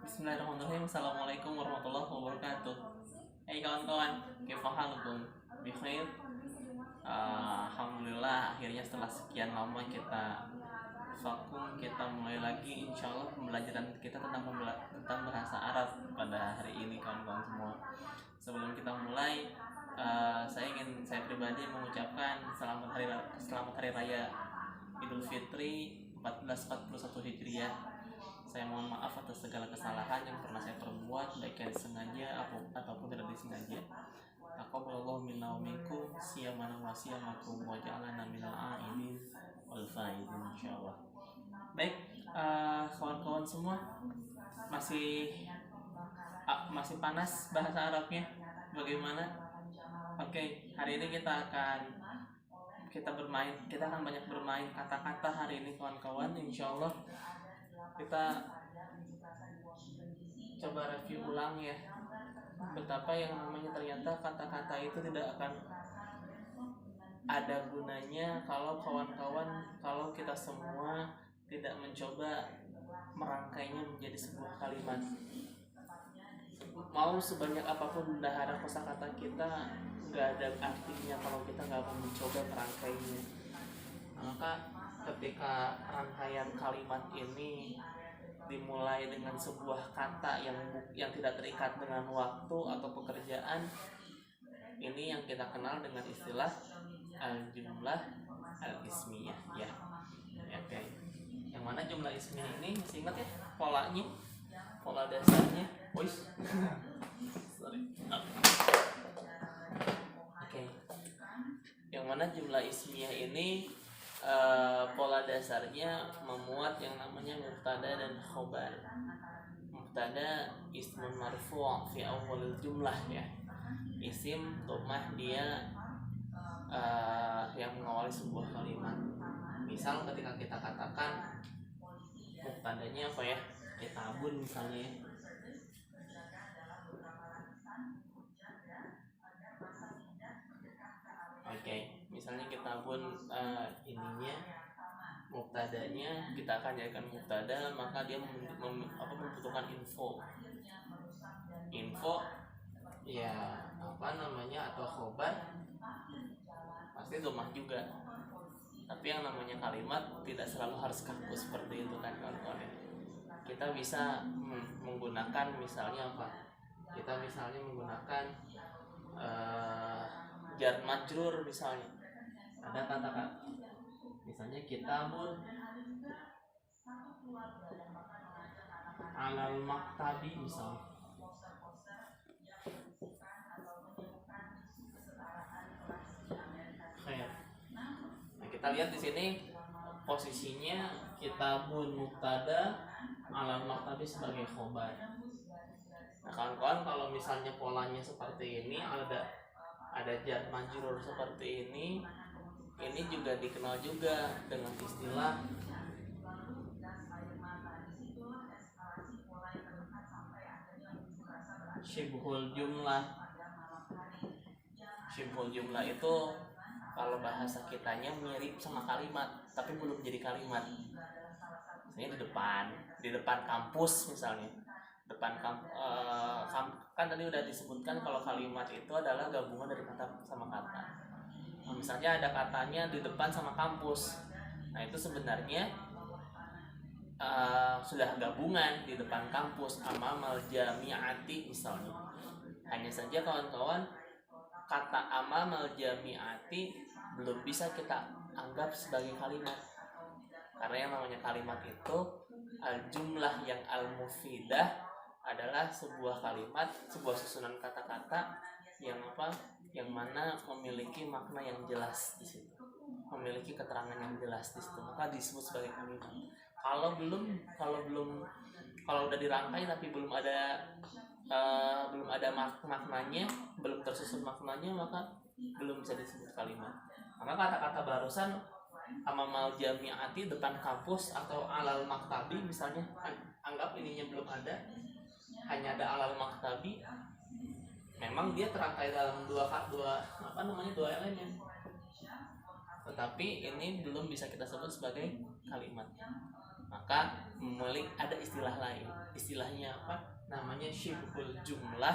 Bismillahirrahmanirrahim. Assalamualaikum warahmatullahi wabarakatuh. Hai kawan-kawan, kaifahalukum? Bikhair. Alhamdulillah, akhirnya setelah sekian lama kita vakum, kita mulai lagi insya Allah pembelajaran kita tentang bahasa Arab pada hari ini kawan-kawan semua. Sebelum kita mulai, saya pribadi mengucapkan selamat hari raya Idul Fitri 1441 Hijriah. Saya mohon maaf atas segala kesalahan yang pernah saya perbuat, baik yang disengaja ataupun tidak disengaja. Taqabbalallahu minna wa minkum siyamana wa siyamakum wa ja'alana minal a'idin wal faizin insyaallah. Baik, kawan-kawan semua, masih panas bahasa Arabnya. Bagaimana? Oke, hari ini kita akan banyak bermain kata-kata hari ini kawan-kawan. Insyaallah kita coba review ulang ya, betapa yang namanya ternyata kata-kata itu tidak akan ada gunanya kalau kita semua tidak mencoba merangkainya menjadi sebuah kalimat. Mau sebanyak apapun bendahara kosakata kita, nggak ada artinya kalau kita nggak mencoba merangkainya. Maka ketika rangkaian kalimat ini dimulai dengan sebuah kata yang tidak terikat dengan waktu atau pekerjaan, ini yang kita kenal dengan istilah al-jumlah al-ismiyah ya. Oke. Yang mana jumlah ismiyah ini masih ingat ya polanya, pola dasarnya. Sorry. Oke. Yang mana jumlah ismiyah ini pola dasarnya memuat yang namanya mubtada dan khobar. Mubtada ismun marfu' fi awalil jumlah ya. Isim domah dia yang mengawali sebuah kalimat. Misal ketika kita katakan mubtadanya apa ya? Kitabun misalnya ya. Oke, misalnya kitabun ininya mubtadanya kita akan jadikan mubtada, maka dia membutuhkan info ya atau khobar pasti domah juga. Tapi yang namanya kalimat tidak selalu harus kaku seperti itu kan kawan-kawan. Kita bisa menggunakan misalnya apa? Kita misalnya menggunakan jar majrur misalnya. Ada kata-kata misalnya kitabun alal maktabi misalnya. Nah, kita lihat di sini posisinya kitabun mubtada, alal maktabi sebagai khobar. Nah, kawan-kawan kalau misalnya polanya seperti ini, ada jar majrur seperti ini juga dikenal juga dengan istilah syibhul jumlah. Syibhul jumlah itu kalau bahasa kitanya mirip sama kalimat tapi belum jadi kalimat. Misalnya di depan kampus misalnya. Kan tadi udah disebutkan kalau kalimat itu adalah gabungan dari kata sama kata. Nah, misalnya ada katanya di depan sama kampus. Nah, itu sebenarnya sudah gabungan di depan kampus amamal jami'ati misalnya. Hanya saja kawan-kawan, kata amamal jami'ati belum bisa kita anggap sebagai kalimat. Karena yang namanya kalimat itu al-jumlah yang al-mufidah adalah sebuah kalimat, sebuah susunan kata-kata yang mana memiliki makna yang jelas di situ, memiliki keterangan yang jelas di situ, maka disebut sebagai kalimat. Kalau udah dirangkai tapi belum ada maknanya, belum tersusun maknanya, maka belum bisa disebut kalimat. Maka kata-kata barusan amamal jami'ati depan kampus atau alal maktabi misalnya, anggap ininya belum ada, hanya ada alal maktabi, memang dia terangkai dalam dua elemen, tetapi ini belum bisa kita sebut sebagai kalimat. Nah, maka ada istilah lain. Istilahnya apa? Namanya syibhul jumlah,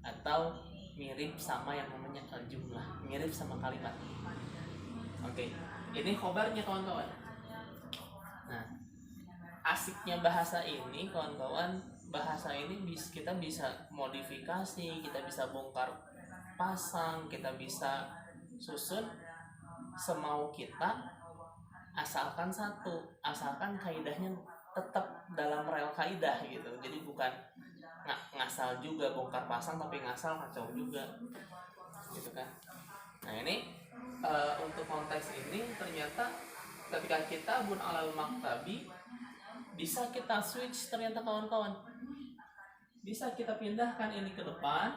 atau mirip sama yang namanya al-jumlah, mirip sama kalimat. Oke, ini khobarnya kawan-kawan. Nah, asiknya bahasa ini kawan-kawan, bahasa ini kita bisa modifikasi, kita bisa bongkar pasang, kita bisa susun semau kita, asalkan kaidahnya tetap dalam rel kaidah gitu. Jadi bukan ngasal juga bongkar pasang, tapi ngasal kacau juga gitu kan. Nah ini untuk konteks ini ternyata ketika kita bun alal maktabi bisa kita switch, ternyata kawan-kawan bisa kita pindahkan ini ke depan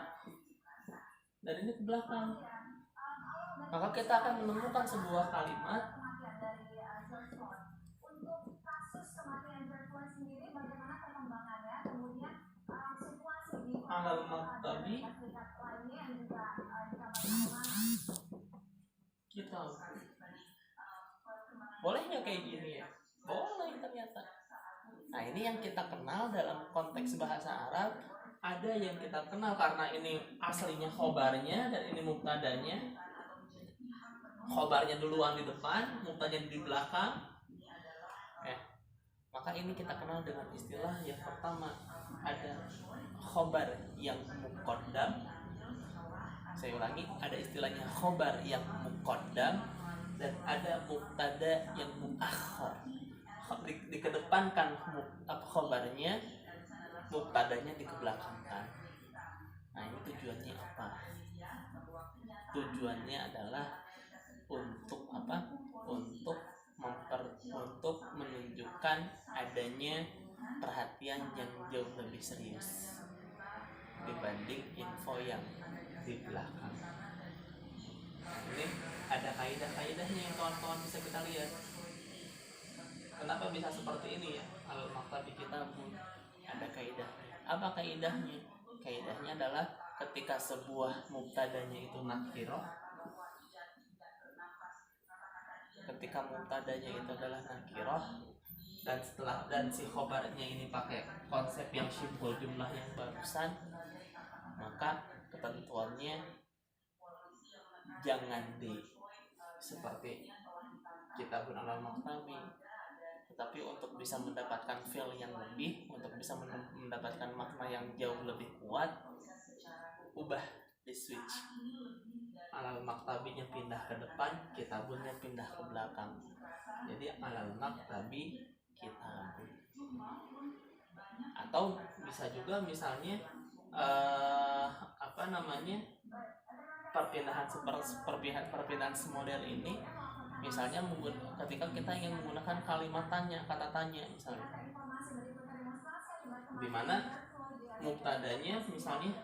dan ini ke belakang. Maka kita akan menemukan sebuah kalimat alal maktabi kita boleh nggak kayak gini ya? Boleh ternyata. Nah ini yang kita kenal dalam konteks bahasa Arab. Ada yang kita kenal karena ini aslinya khobarnya dan ini mubtadanya. Khobarnya duluan di depan, mubtadanya di belakang. Maka ini kita kenal dengan istilah yang pertama, ada khobar yang muqaddam. Saya ulangi, ada istilahnya khobar yang muqaddam dan ada mubtada yang muakhar. Dikedepankan khobarnya, mubtadanya dikebelakangkan. Nah ini tujuannya apa? Tujuannya adalah untuk apa? Untuk menunjukkan adanya perhatian yang jauh lebih serius dibanding info yang di belakang. Ini ada kaidah-kaidahnya yang kawan-kawan bisa kita lihat. Kenapa bisa seperti ini ya? Al maktabi kita pun ada kaidah. Apa kaidahnya? Kaidahnya adalah ketika sebuah mubtadanya itu nakirah, ketika mubtadanya itu adalah nakirah dan si khobarnya ini pakai konsep yang syibhul jumlah yang barusan, maka ketentuannya jangan seperti kitabun alal maktabi, tetapi untuk bisa mendapatkan feel yang lebih, untuk bisa mendapatkan makna yang jauh lebih kuat, ubah di switch. Alal maktabinya pindah ke depan, kitabunnya pindah ke belakang. Jadi alal maktabi kitabun. Atau bisa juga misalnya perpindahan semodel ini, misalnya ketika kita ingin menggunakan kalimat tanya, kata tanya misalnya, di mana mubtadanya misalnya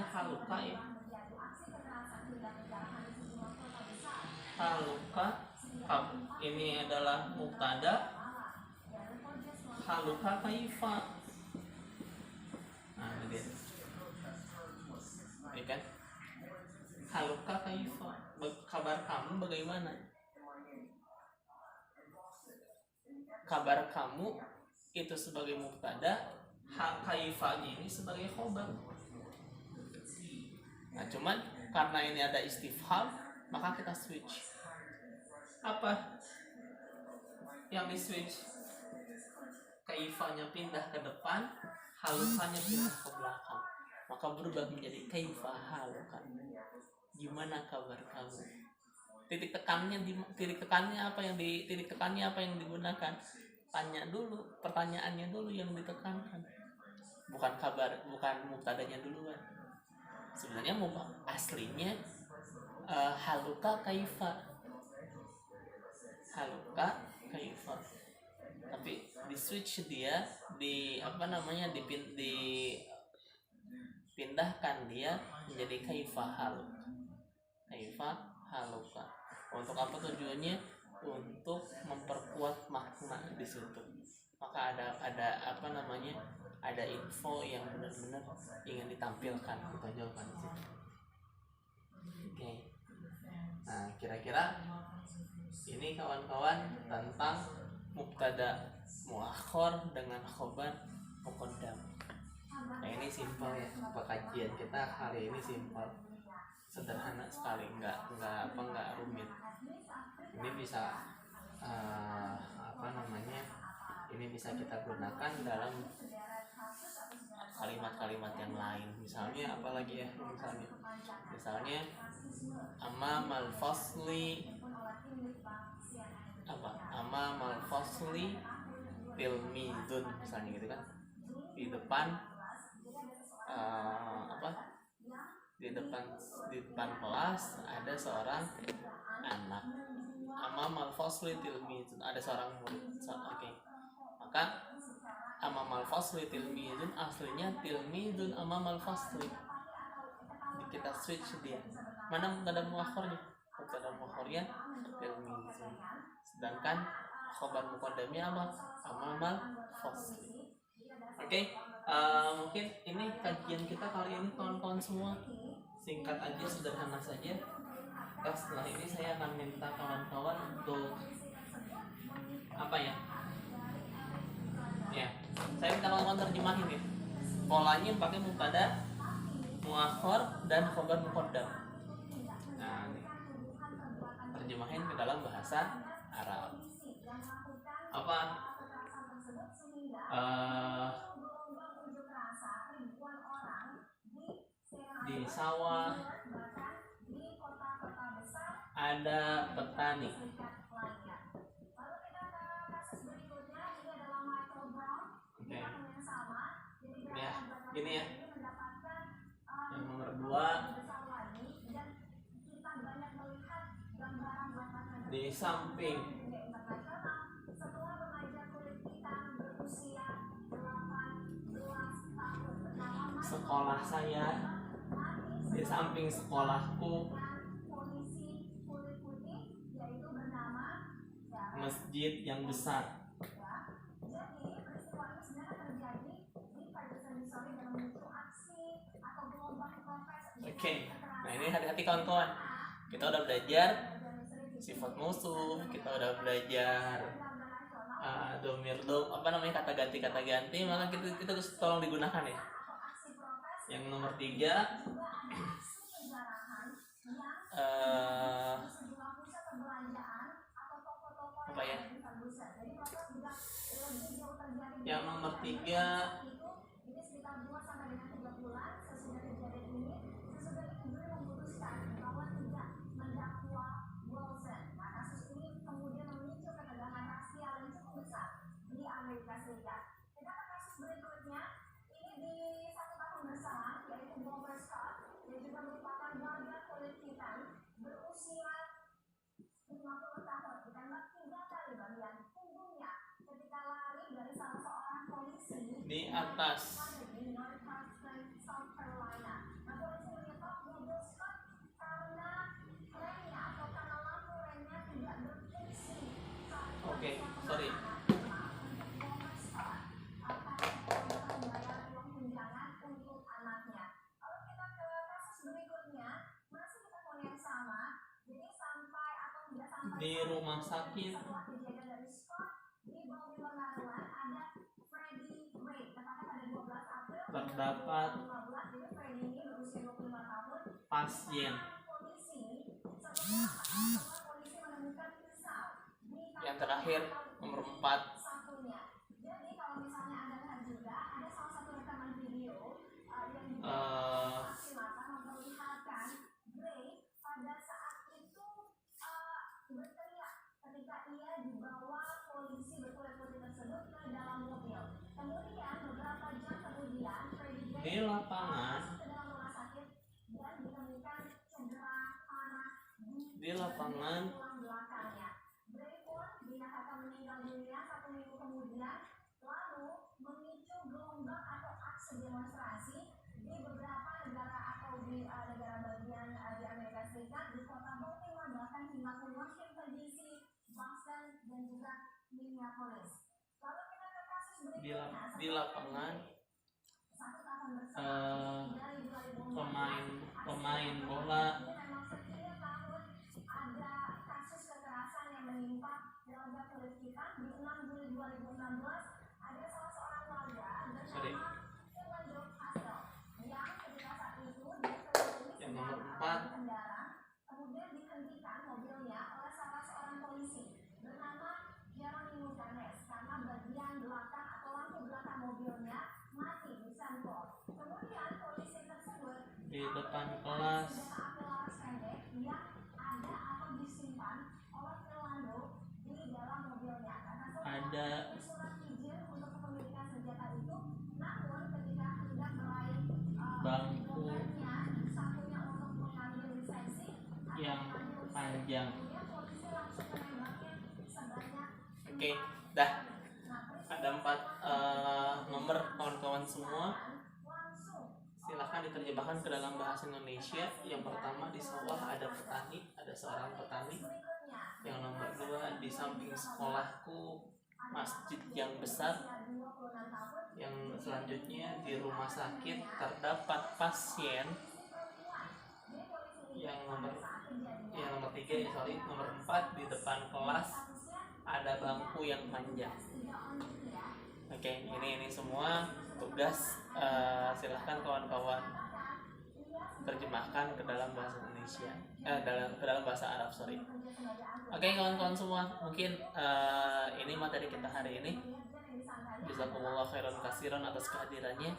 haluka ya, haluka ini adalah mubtada, haluka kaifa. Nah ini dia, ya kan? Haluka kaifa, kabar kamu bagaimana? Kabar kamu itu sebagai mubtada, kaifanya ini sebagai khobar. Nah cuman karena ini ada istifham, maka kita switch. Apa yang di switch? Kaifanya pindah ke depan, halukanya pindah ke belakang, maka berubah menjadi kaifa halukan. Gimana kabar kamu? Titik tekannya apa yang digunakan? Tanya dulu, pertanyaannya dulu yang ditekankan, bukan mubtadanya duluan. Sebenarnya aslinya haluka kaifa, tapi di switch dia dipindahkan dia menjadi kaifa haluka. Untuk apa tujuannya? Untuk memperkuat makna di situ. Maka ada info yang benar-benar ingin ditampilkan, kita jawabkan di situ. Oke. Nah, kira-kira ini kawan-kawan tentang mubtada muakhar dengan khobar muqaddam. Nah ini simpel ya, kajian kita hari ini simpel, sederhana sekali, nggak rumit. Ini bisa ini bisa kita gunakan dalam kalimat-kalimat yang lain. Misalnya apalagi ya, misalnya amamal fasli tilmizun, misalnya gitu kan, di depan di depan kelas ada seorang anak. Amamal fasli tilmizun, ada seorang murid. Oke. Maka amamal fasli tilmizun aslinya tilmizun amamal fasli. Kita switch dia. Mana mubtada muakhirnya? Mubtada muakhirnya tilmizun. Sedangkan khabar muqaddamnya apa? Amamal fasli. Oke. Mungkin ini kajian kita kali ini kawan-kawan semua. Singkat aja, sederhana saja. Setelah ini saya akan minta kawan-kawan untuk saya minta kawan-kawan terjemahin ya. Polanya pakai mubtada muakhar dan khabar muqaddam. Nah, ini terjemahin ke dalam bahasa Arab. Di sawah ada petani. Oke. Ya, gini ya. Yang nomor 2, di samping sekolah saya, di samping sekolahku, masjid yang besar. Oke. Nah ini hati-hati kawan-kawan. Kita udah belajar sifat musuh, kita udah belajar domir kata ganti, maka kita harus tolong digunakan ya. Yang nomor 3, yang nomor 3 di atas. Oke, sorry. Di rumah sakit terdapat pasien. Yang terakhir nomor 4, di lapangan di lapangan pemain bola di depan kelas ada bangku yang panjang. Oke, dah ada 4 nomor kawan-kawan semua. Silahkan diterjemahkan ke dalam bahasa Indonesia. Yang pertama di sawah ada petani, ada seorang petani. Yang nomor 2 di samping sekolahku masjid yang besar. Yang selanjutnya di rumah sakit terdapat pasien. Yang nomor 4 di depan kelas ada bangku yang panjang. Oke, ini semua tugas. Silahkan kawan-kawan terjemahkan ke dalam bahasa Indonesia, ke dalam bahasa Arab, sorry. Oke kawan-kawan semua, mungkin ini materi kita hari ini. Jazakumullah khairan kasiran atas kehadirannya.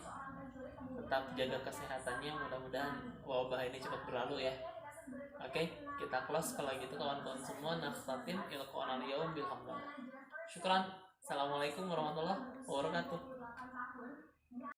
Tetap jaga kesehatannya, mudah-mudahan wabah ini cepat berlalu ya. Oke, kita close kalau gitu kawan-kawan semua. Nakhtatim ilqa'anal yaum bilhamdulillah. Syukran. Assalamualaikum warahmatullahi wabarakatuh.